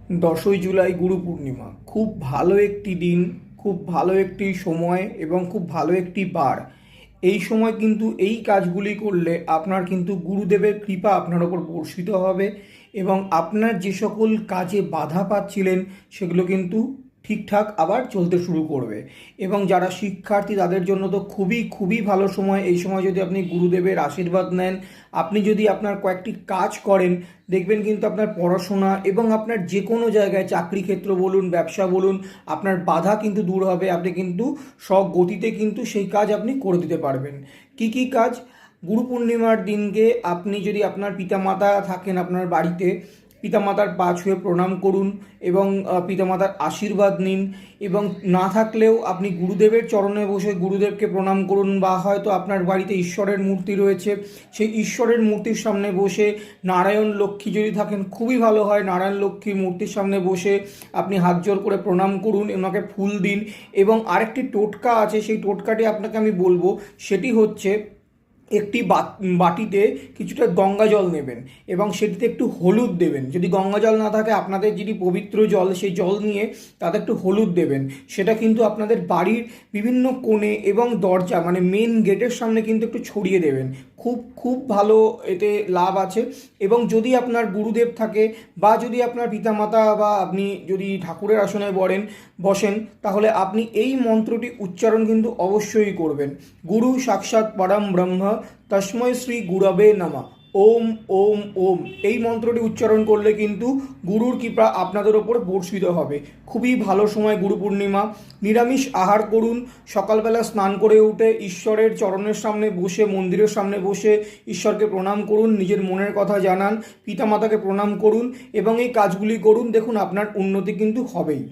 10ই জুলাই গুরু পূর্ণিমা খুব ভালো একটি দিন, খুব ভালো একটি সময় এবং খুব ভালো একটি বার। এই সময় কিন্তু এই কাজগুলি করলে আপনার কিন্তু গুরুদেবের কৃপা আপনার ওপর বর্ষিত হবে এবং আপনার যে সকল কাজে বাধা পাচ্ছিলেন সেগুলো কিন্তু ঠিকঠাক আবার চলতে শুরু করবে। এবং যারা শিক্ষার্থী তাদের জন্য তো খুবই খুবই ভালো সময়। এই সময় যদি আপনি গুরুদেবের আশীর্বাদ নেন, আপনি যদি আপনার কয়েকটি কাজ করেন, দেখবেন কিন্তু আপনার পড়াশোনা এবং আপনার যে কোনো জায়গায় চাকরি ক্ষেত্র বলুন, ব্যবসা বলুন, আপনার বাধা কিন্তু দূর হবে। আপনি কিন্তু স্বগতিতে কিন্তু সেই কাজ আপনি করে দিতে পারবেন। কি কি কাজ? গুরু পূর্ণিমার দিনকে আপনি যদি আপনার পিতামাতা থাকেন আপনার বাড়িতে, পিতামাতার পা ছুঁয়ে প্রণাম করুন এবং পিতামাতার আশীর্বাদ নিন। এবং না থাকলেও আপনি গুরুদেবের চরণে বসে গুরুদেবকে প্রণাম করুন, বা হয়তো আপনার বাড়িতে ঈশ্বরের মূর্তি রয়েছে, সেই ঈশ্বরের মূর্তির সামনে বসে নারায়ণ লক্ষ্মী যদি থাকেন খুবই ভালো হয়। নারায়ণ লক্ষ্মীর মূর্তির সামনে বসে আপনি হাত জোড় করে প্রণাম করুন, ওনাকে ফুল দিন। এবং আরেকটি টোটকা আছে, সেই টোটকাটি আপনাকে আমি বলবো। সেটি হচ্ছে, একটি বাটিতে কিছুটা গঙ্গা জল নেবেন এবং সেটিতে একটু হলুদ দেবেন। যদি গঙ্গা জল না থাকে, আপনাদের যেটি পবিত্র জল, সেই জল নিয়ে তাতে একটু হলুদ দেবেন। সেটা কিন্তু আপনাদের বাড়ির বিভিন্ন কোণে এবং দরজা মানে মেন গেটের সামনে কিন্তু একটু ছড়িয়ে দেবেন। খুব খুব ভালো এতে লাভ আছে। এবং যদি আপনার গুরুদেব থাকে, বা যদি আপনার পিতামাতা, বা আপনি যদি ঠাকুরের আসনে বসেন, তাহলে আপনি এই মন্ত্রটি উচ্চারণ কিন্তু অবশ্যই করবেন। গুরু সাক্ষাৎ পরম ব্রহ্ম তস্মৈ শ্রী গুরবে নমঃ। ওম ওম ওম, এই মন্ত্রটি উচ্চারণ করলে কিন্তু গুরুর কৃপা আপনাদের ওপর বর্ষিত হবে। খুবই ভালো সময় গুরু পূর্ণিমা। নিরামিষ আহার করুন। সকালবেলা স্নান করে উঠে ঈশ্বরের চরণের সামনে বসে, মন্দিরের সামনে বসে ঈশ্বরকে প্রণাম করুন, নিজের মনের কথা জানান, পিতামাতাকে প্রণাম করুন এবং এই কাজগুলি করুন। দেখুন আপনার উন্নতি কিন্তু হবেই।